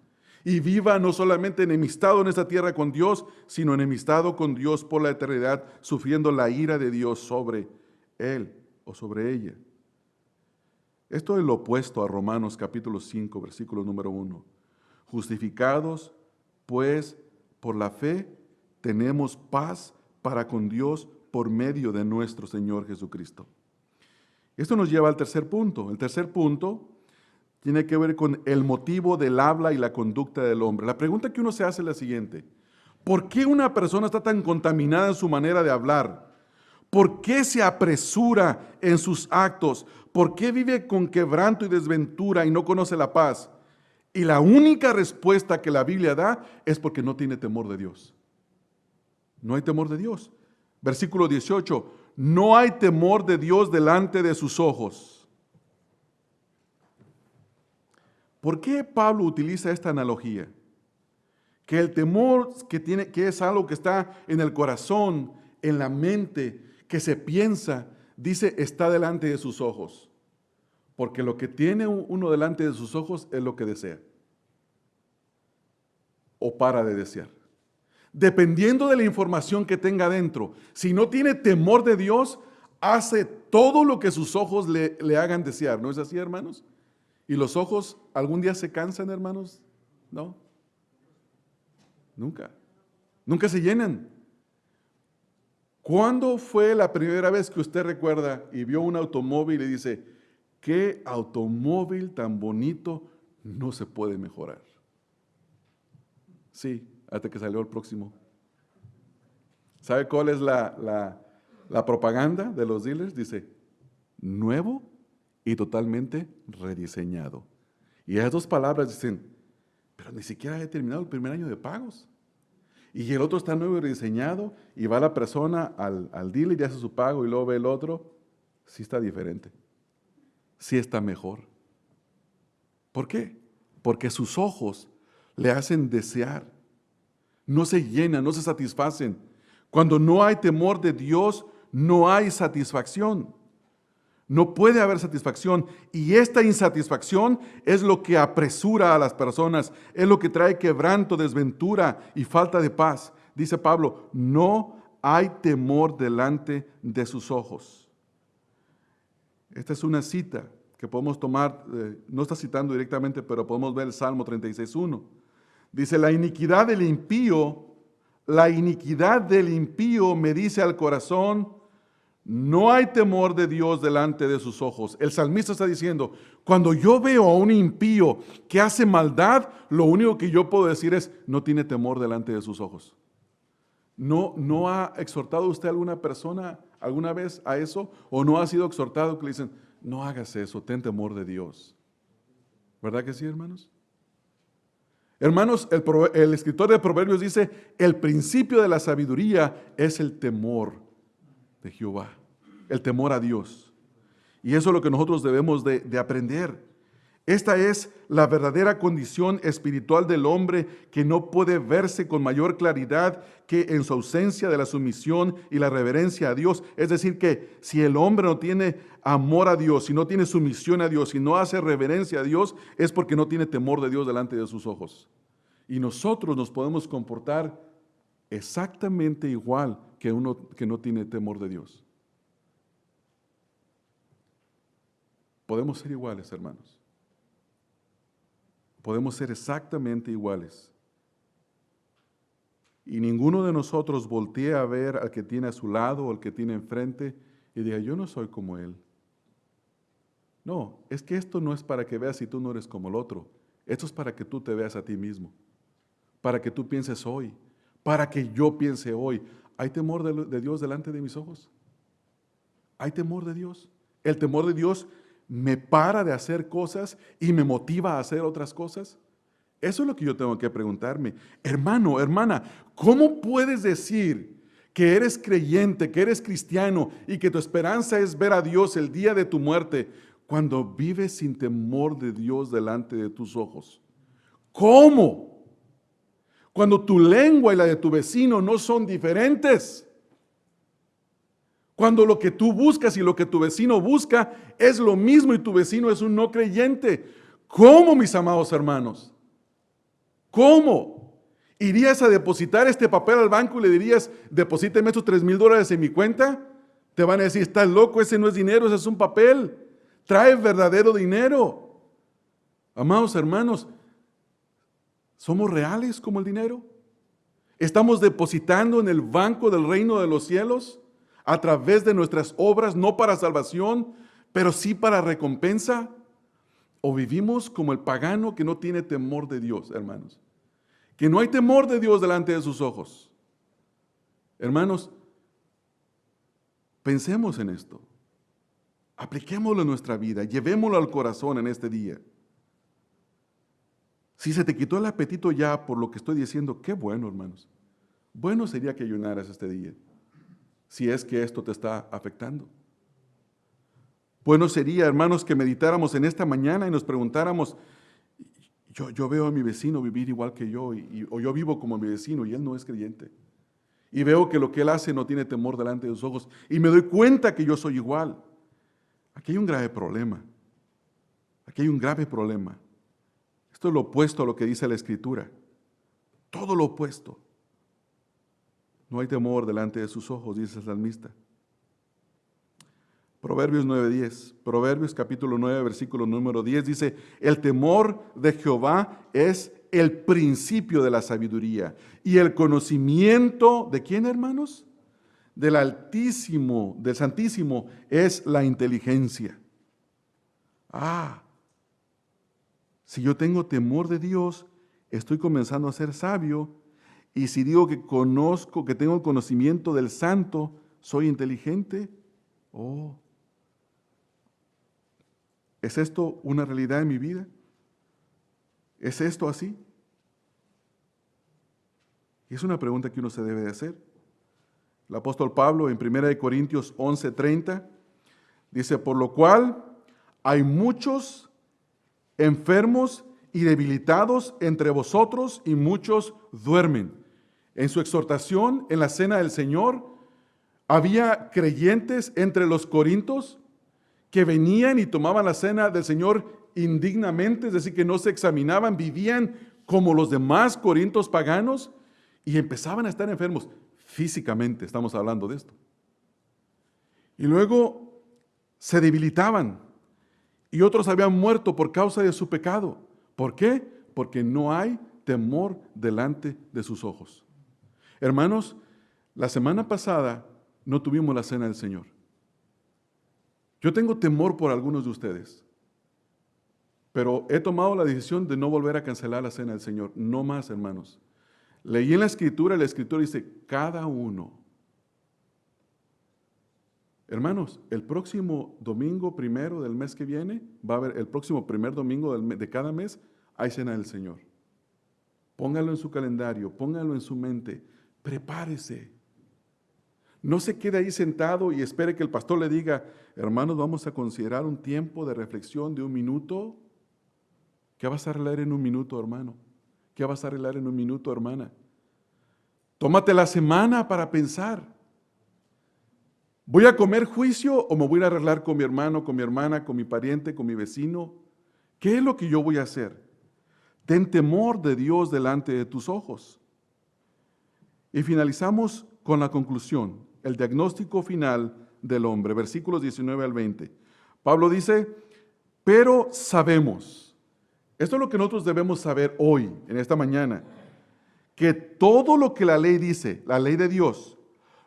Y viva no solamente enemistado en esta tierra con Dios, sino enemistado con Dios por la eternidad, sufriendo la ira de Dios sobre él o sobre ella. Esto es lo opuesto a Romanos capítulo 5, versículo número 1. Justificados, pues, por la fe, tenemos paz para con Dios por medio de nuestro Señor Jesucristo. Esto nos lleva al tercer punto. El tercer punto tiene que ver con el motivo del habla y la conducta del hombre. La pregunta que uno se hace es la siguiente: ¿por qué una persona está tan contaminada en su manera de hablar? ¿Por qué se apresura en sus actos? ¿Por qué vive con quebranto y desventura y no conoce la paz? Y la única respuesta que la Biblia da es porque no tiene temor de Dios. No hay temor de Dios. Versículo 18, no hay temor de Dios delante de sus ojos. ¿Por qué Pablo utiliza esta analogía? Que el temor que es algo que está en el corazón, en la mente, que se piensa, dice, está delante de sus ojos. Porque lo que tiene uno delante de sus ojos es lo que desea. O para de desear. Dependiendo de la información que tenga dentro. Si no tiene temor de Dios, hace todo lo que sus ojos le hagan desear. ¿No es así, hermanos? ¿Y los ojos algún día se cansan, hermanos? ¿No? Nunca. Nunca se llenan. ¿Cuándo fue la primera vez que usted recuerda y vio un automóvil y dice, qué automóvil tan bonito, no se puede mejorar? Sí, hasta que salió el próximo. ¿Sabe cuál es la propaganda de los dealers? Dice, nuevo y totalmente rediseñado. Y esas dos palabras dicen, pero ni siquiera he terminado el primer año de pagos. Y el otro está nuevo y rediseñado, y va la persona al dealer y hace su pago, y luego ve el otro, sí está diferente, sí está mejor. ¿Por qué? Porque sus ojos le hacen desear, no se llenan, no se satisfacen. Cuando no hay temor de Dios, no hay satisfacción. No puede haber satisfacción, y esta insatisfacción es lo que apresura a las personas, es lo que trae quebranto, desventura y falta de paz. Dice Pablo, no hay temor delante de sus ojos. Esta es una cita que podemos tomar, no está citando directamente, pero podemos ver el Salmo 36:1. Dice, la iniquidad del impío me dice al corazón, no hay temor de Dios delante de sus ojos. El salmista está diciendo, cuando yo veo a un impío que hace maldad, lo único que yo puedo decir es, no tiene temor delante de sus ojos. ¿No ha exhortado usted a alguna persona alguna vez a eso? ¿O no ha sido exhortado que le dicen, no hagas eso, ten temor de Dios? ¿Verdad que sí, hermanos? Hermanos, el escritor de Proverbios dice, el principio de la sabiduría es el temor de Jehová, el temor a Dios. Y eso es lo que nosotros debemos de aprender. Esta es la verdadera condición espiritual del hombre que no puede verse con mayor claridad que en su ausencia de la sumisión y la reverencia a Dios. Es decir, que si el hombre no tiene amor a Dios, si no tiene sumisión a Dios, si no hace reverencia a Dios, es porque no tiene temor de Dios delante de sus ojos. Y nosotros nos podemos comportar exactamente igual que uno que no tiene temor de Dios. Podemos ser iguales, hermanos. Podemos ser exactamente iguales. Y ninguno de nosotros voltee a ver al que tiene a su lado o al que tiene enfrente y diga, yo no soy como él. No, es que esto no es para que veas si tú no eres como el otro. Esto es para que tú te veas a ti mismo. Para que tú pienses hoy. Para que yo piense hoy. ¿Hay temor de Dios delante de mis ojos? ¿Hay temor de Dios? El temor de Dios me para de hacer cosas y me motiva a hacer otras cosas. Eso es lo que yo tengo que preguntarme. Hermano, hermana, ¿cómo puedes decir que eres creyente, que eres cristiano y que tu esperanza es ver a Dios el día de tu muerte cuando vives sin temor de Dios delante de tus ojos? ¿Cómo? Cuando tu lengua y la de tu vecino no son diferentes. Cuando lo que tú buscas y lo que tu vecino busca es lo mismo y tu vecino es un no creyente. ¿Cómo, mis amados hermanos? ¿Cómo? ¿Irías a depositar este papel al banco y le dirías, deposíteme estos $3,000 en mi cuenta? Te van a decir, estás loco, ese no es dinero, ese es un papel. Trae verdadero dinero. Amados hermanos, ¿somos reales como el dinero? ¿Estamos depositando en el banco del reino de los cielos? A través de nuestras obras, no para salvación, pero sí para recompensa. ¿O vivimos como el pagano que no tiene temor de Dios, hermanos? Que no hay temor de Dios delante de sus ojos. Hermanos, pensemos en esto. Apliquémoslo en nuestra vida, llevémoslo al corazón en este día. Si se te quitó el apetito ya por lo que estoy diciendo, qué bueno, hermanos. Bueno sería que ayunaras este día, si es que esto te está afectando. Bueno sería, hermanos, que meditáramos en esta mañana y nos preguntáramos, yo veo a mi vecino vivir igual que yo, o yo vivo como mi vecino y él no es creyente. Y veo que lo que él hace no tiene temor delante de sus ojos, y me doy cuenta que yo soy igual. Aquí hay un grave problema. Aquí hay un grave problema. Esto es lo opuesto a lo que dice la Escritura. Todo lo opuesto. No hay temor delante de sus ojos, dice el salmista. Proverbios 9:10. Proverbios capítulo 9, versículo número 10 dice, el temor de Jehová es el principio de la sabiduría y el conocimiento, ¿de quién, hermanos? Del Altísimo, del Santísimo, es la inteligencia. Si yo tengo temor de Dios, estoy comenzando a ser sabio. Y si digo que conozco, que tengo el conocimiento del Santo, ¿soy inteligente? ¿Es esto una realidad en mi vida? ¿Es esto así? Y es una pregunta que uno se debe de hacer. El apóstol Pablo en 1 Corintios 11:30 dice, por lo cual hay muchos enfermos y debilitados entre vosotros y muchos duermen. En su exhortación en la cena del Señor, había creyentes entre los corintios que venían y tomaban la cena del Señor indignamente, es decir, que no se examinaban, vivían como los demás corintios paganos y empezaban a estar enfermos Físicamente estamos hablando de esto. Y luego se debilitaban y otros habían muerto por causa de su pecado. ¿Por qué? Porque no hay temor delante de sus ojos. Hermanos, la semana pasada no tuvimos la cena del Señor. Yo tengo temor por algunos de ustedes, pero he tomado la decisión de no volver a cancelar la cena del Señor. No más, hermanos. Leí en la Escritura dice, cada uno. Hermanos, el próximo domingo primero del mes que viene, va a haber el próximo primer domingo de cada mes, hay cena del Señor. Póngalo en su calendario, póngalo en su mente, prepárese. No se quede ahí sentado y espere que el pastor le diga, hermanos, vamos a considerar un tiempo de reflexión de 1 minuto. ¿Qué vas a arreglar en 1 minuto, hermano? ¿Qué vas a arreglar en 1 minuto, hermana? Tómate la semana para pensar. ¿Voy a comer juicio o me voy a arreglar con mi hermano, con mi hermana, con mi pariente, con mi vecino? ¿Qué es lo que yo voy a hacer? Ten temor de Dios delante de tus ojos. Y finalizamos con la conclusión, el diagnóstico final del hombre, versículos 19 al 20. Pablo dice, pero sabemos, esto es lo que nosotros debemos saber hoy, en esta mañana, que todo lo que la ley dice, la ley de Dios,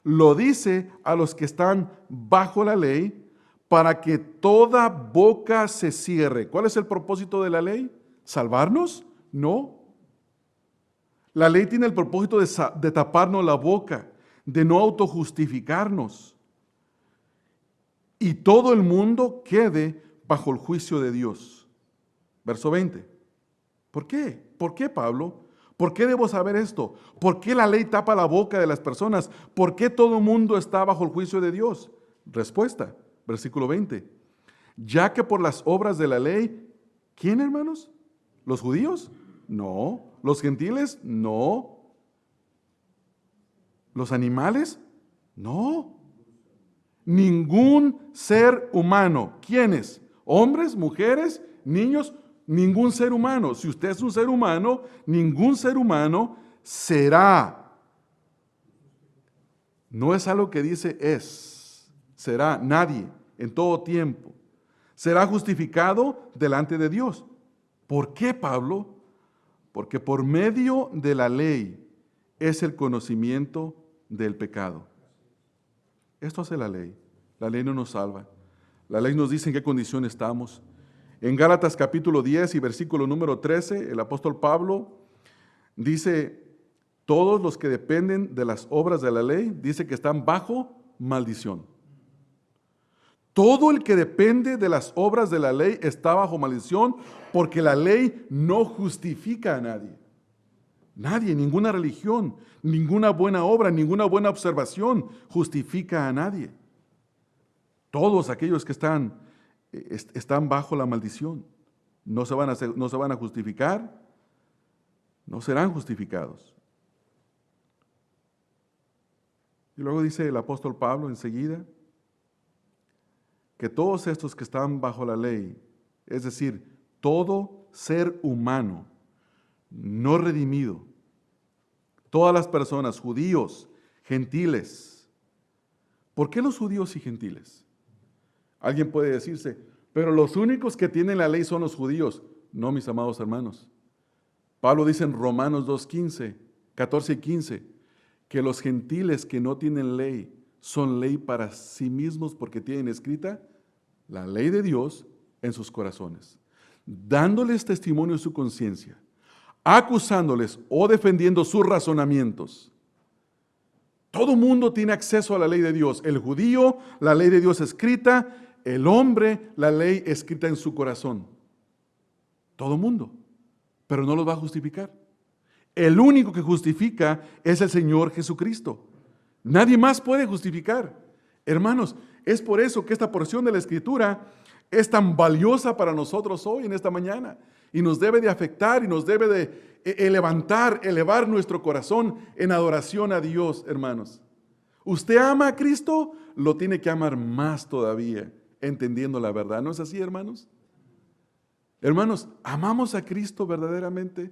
lo dice a los que están bajo la ley, para que toda boca se cierre. ¿Cuál es el propósito de la ley? ¿Salvarnos? No. La ley tiene el propósito de taparnos la boca, de no autojustificarnos. Y todo el mundo quede bajo el juicio de Dios. Verso 20. ¿Por qué? ¿Por qué, Pablo? ¿Por qué debo saber esto? ¿Por qué la ley tapa la boca de las personas? ¿Por qué todo el mundo está bajo el juicio de Dios? Respuesta, versículo 20. Ya que por las obras de la ley, ¿quién, hermanos? ¿Los judíos? No. ¿Los gentiles? No. ¿Los animales? No. Ningún ser humano. ¿Quiénes? ¿Hombres, mujeres, niños? Ningún ser humano. Si usted es un ser humano, ningún ser humano será. No es algo que dice es. Será nadie en todo tiempo. Será justificado delante de Dios. ¿Por qué, Pablo? Porque por medio de la ley es el conocimiento del pecado. Esto hace la ley. La ley no nos salva. La ley nos dice en qué condición estamos. En Gálatas capítulo 10 y versículo número 13, el apóstol Pablo dice, todos los que dependen de las obras de la ley, dice que están bajo maldición. Todo el que depende de las obras de la ley está bajo maldición, porque la ley no justifica a nadie. Nadie, ninguna religión, ninguna buena obra, ninguna buena observación justifica a nadie. Todos aquellos que están bajo la maldición. No se van a justificar, no serán justificados. Y luego dice el apóstol Pablo enseguida, que todos estos que están bajo la ley, es decir, todo ser humano no redimido, todas las personas, judíos, gentiles. ¿Por qué los judíos y gentiles? Alguien puede decirse, pero los únicos que tienen la ley son los judíos. No, mis amados hermanos. Pablo dice en Romanos 2:15, 14 y 15, que los gentiles que no tienen ley son ley para sí mismos porque tienen escrita la ley de Dios en sus corazones, dándoles testimonio en su conciencia, acusándoles o defendiendo sus razonamientos. Todo mundo tiene acceso a la ley de Dios. El judío, la ley de Dios escrita. El hombre, la ley escrita en su corazón. Todo mundo. Pero no los va a justificar. El único que justifica es el Señor Jesucristo. Nadie más puede justificar. Hermanos, es por eso que esta porción de la Escritura es tan valiosa para nosotros hoy, en esta mañana. Y nos debe de afectar y nos debe de elevar nuestro corazón en adoración a Dios, hermanos. ¿Usted ama a Cristo? Lo tiene que amar más todavía, entendiendo la verdad. ¿No es así, hermanos? Hermanos, ¿amamos a Cristo verdaderamente?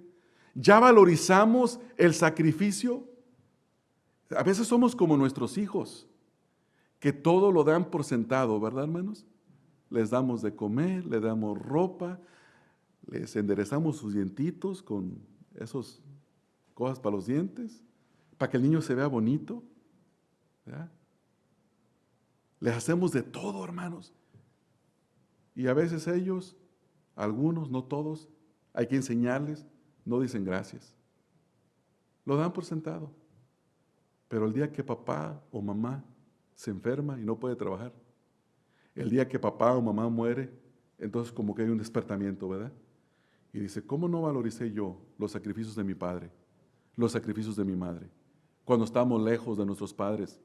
¿Ya valorizamos el sacrificio? A veces somos como nuestros hijos, que todo lo dan por sentado, ¿verdad, hermanos? Les damos de comer, les damos ropa, les enderezamos sus dientitos con esas cosas para los dientes, para que el niño se vea bonito, ¿verdad? Les hacemos de todo, hermanos. Y a veces ellos, algunos, no todos, hay que enseñarles, no dicen gracias. Lo dan por sentado. Pero el día que papá o mamá se enferma y no puede trabajar, el día que papá o mamá muere, entonces como que hay un despertamiento, ¿verdad? Y dice, ¿cómo no valoricé yo los sacrificios de mi padre, los sacrificios de mi madre? Cuando estamos lejos de nuestros padres,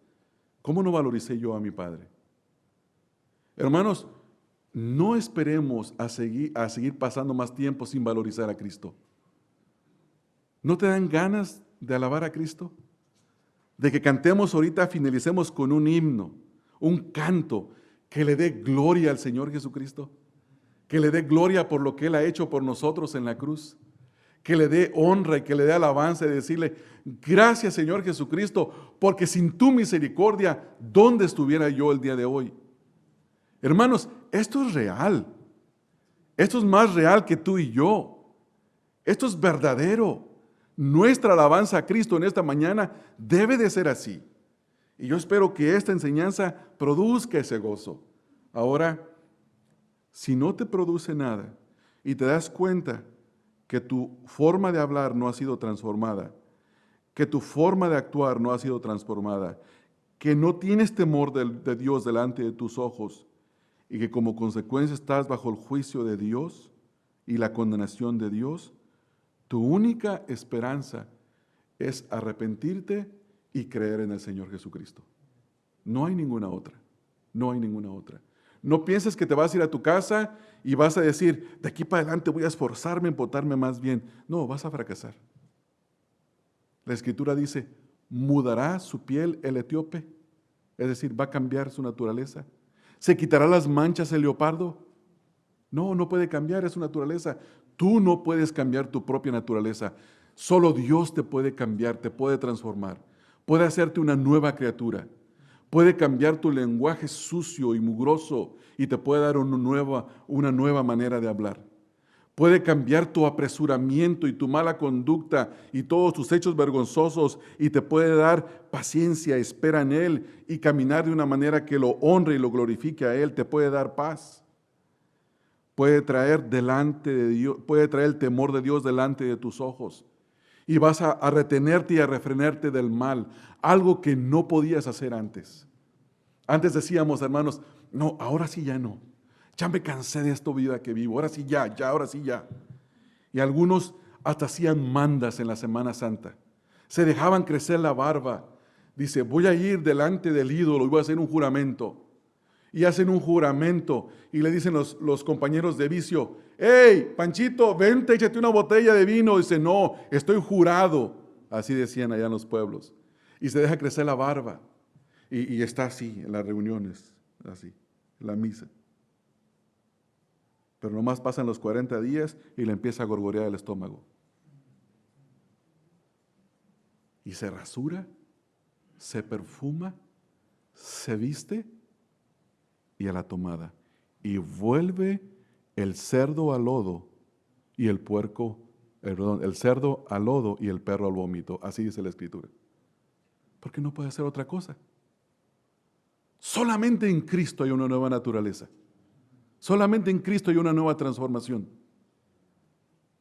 ¿cómo no valoricé yo a mi padre? Hermanos, no esperemos a seguir pasando más tiempo sin valorizar a Cristo. ¿No te dan ganas de alabar a Cristo? De que cantemos ahorita, finalicemos con un himno, un canto que le dé gloria al Señor Jesucristo, que le dé gloria por lo que Él ha hecho por nosotros en la cruz, que le dé honra y que le dé alabanza y decirle, gracias Señor Jesucristo, porque sin tu misericordia, ¿dónde estuviera yo el día de hoy? Hermanos, esto es real. Esto es más real que tú y yo. Esto es verdadero. Nuestra alabanza a Cristo en esta mañana debe de ser así. Y yo espero que esta enseñanza produzca ese gozo. Ahora, si no te produce nada y te das cuenta que tu forma de hablar no ha sido transformada, que tu forma de actuar no ha sido transformada, que no tienes temor de Dios delante de tus ojos y que como consecuencia estás bajo el juicio de Dios y la condenación de Dios, tu única esperanza es arrepentirte y creer en el Señor Jesucristo. No hay ninguna otra. No hay ninguna otra. No pienses que te vas a ir a tu casa y vas a decir, de aquí para adelante voy a esforzarme en portarme más bien. No, vas a fracasar. La Escritura dice, mudará su piel el etíope, es decir, va a cambiar su naturaleza. ¿Se quitará las manchas el leopardo? No, no puede cambiar, es su naturaleza. Tú no puedes cambiar tu propia naturaleza. Solo Dios te puede cambiar, te puede transformar. Puede hacerte una nueva criatura. Puede cambiar tu lenguaje sucio y mugroso y te puede dar una nueva manera de hablar. Puede cambiar tu apresuramiento y tu mala conducta y todos tus hechos vergonzosos y te puede dar paciencia, espera en Él y caminar de una manera que lo honre y lo glorifique a Él. Te puede dar paz. Puede traer delante de Dios, puede traer el temor de Dios delante de tus ojos. Y vas a retenerte y a refrenarte del mal, algo que no podías hacer antes. Antes decíamos, hermanos, no, ahora sí ya no. Ya me cansé de esta vida que vivo, ahora sí ya, ahora sí ya. Y algunos hasta hacían mandas en la Semana Santa. Se dejaban crecer la barba. Dice, voy a ir delante del ídolo y voy a hacer un juramento. Y hacen un juramento y le dicen los compañeros de vicio, hey, Panchito, vente, échate una botella de vino. Dice, no, estoy jurado. Así decían allá en los pueblos. Y se deja crecer la barba. Y está así en las reuniones, así, en la misa. Pero nomás pasan los 40 días y le empieza a gorgorear el estómago. Y se rasura, se perfuma, se viste y a la tomada. Y vuelve el cerdo al lodo y el puerco, el cerdo al lodo y el perro al vómito. Así dice la Escritura. Porque no puede hacer otra cosa. Solamente en Cristo hay una nueva naturaleza. Solamente en Cristo hay una nueva transformación.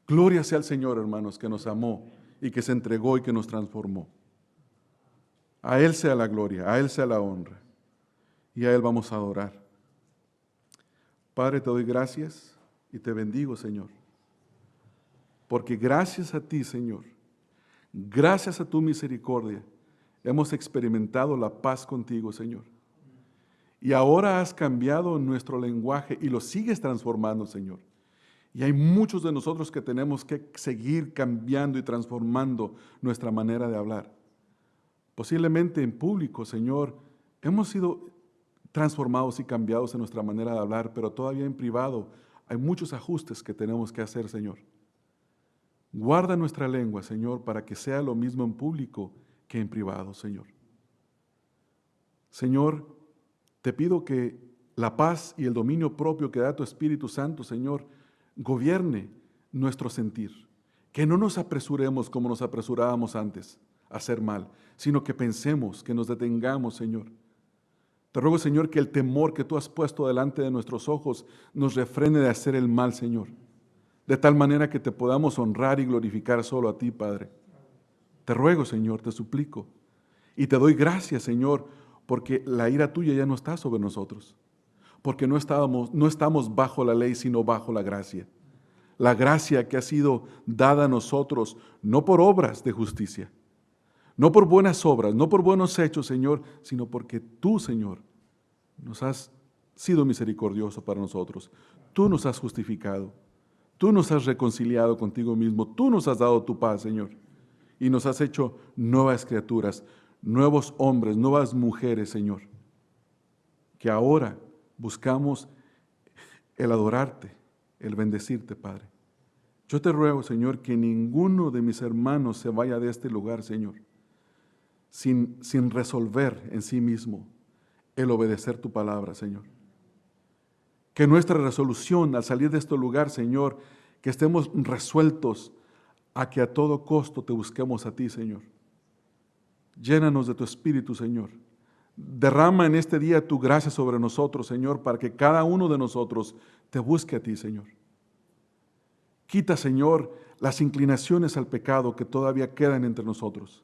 Gloria sea al Señor, hermanos, que nos amó y que se entregó y que nos transformó. A Él sea la gloria, a Él sea la honra. Y a Él vamos a adorar. Padre, te doy gracias y te bendigo, Señor. Porque gracias a ti, Señor, gracias a tu misericordia, hemos experimentado la paz contigo, Señor. Y ahora has cambiado nuestro lenguaje y lo sigues transformando, Señor. Y hay muchos de nosotros que tenemos que seguir cambiando y transformando nuestra manera de hablar. Posiblemente en público, Señor, hemos sido transformados y cambiados en nuestra manera de hablar, pero todavía en privado hay muchos ajustes que tenemos que hacer, Señor. Guarda nuestra lengua, Señor, para que sea lo mismo en público que en privado, Señor. Señor, te pido que la paz y el dominio propio que da tu Espíritu Santo, Señor, gobierne nuestro sentir. Que no nos apresuremos como nos apresurábamos antes a hacer mal, sino que pensemos, que nos detengamos, Señor. Te ruego, Señor, que el temor que tú has puesto delante de nuestros ojos nos refrene de hacer el mal, Señor. De tal manera que te podamos honrar y glorificar solo a ti, Padre. Te ruego, Señor, te suplico. Y te doy gracias, Señor, porque la ira tuya ya no está sobre nosotros. Porque no estamos bajo la ley, sino bajo la gracia. La gracia que ha sido dada a nosotros, no por obras de justicia, no por buenas obras, no por buenos hechos, Señor, sino porque tú, Señor, nos has sido misericordioso para nosotros. Tú nos has justificado. Tú nos has reconciliado contigo mismo. Tú nos has dado tu paz, Señor. Y nos has hecho nuevas criaturas, nuevos hombres, nuevas mujeres, Señor. Que ahora buscamos el adorarte, el bendecirte, Padre. Yo te ruego, Señor, que ninguno de mis hermanos se vaya de este lugar, Señor, sin resolver en sí mismo el obedecer tu palabra, Señor. Que nuestra resolución al salir de este lugar, Señor, que estemos resueltos a que a todo costo te busquemos a ti, Señor. Llénanos de tu Espíritu, Señor. Derrama en este día tu gracia sobre nosotros, Señor, para que cada uno de nosotros te busque a ti, Señor. Quita, Señor, las inclinaciones al pecado que todavía quedan entre nosotros.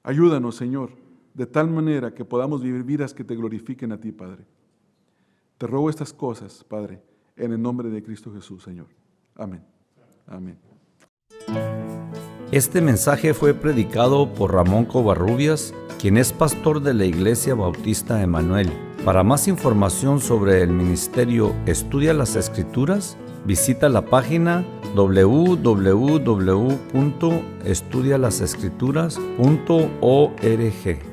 Ayúdanos, Señor, de tal manera que podamos vivir vidas que te glorifiquen a ti, Padre. Te ruego estas cosas, Padre, en el nombre de Cristo Jesús, Señor. Amén. Amén. Este mensaje fue predicado por Ramón Covarrubias, quien es pastor de la Iglesia Bautista Emanuel. Para más información sobre el ministerio Estudia las Escrituras, visita la página www.estudialasescrituras.org.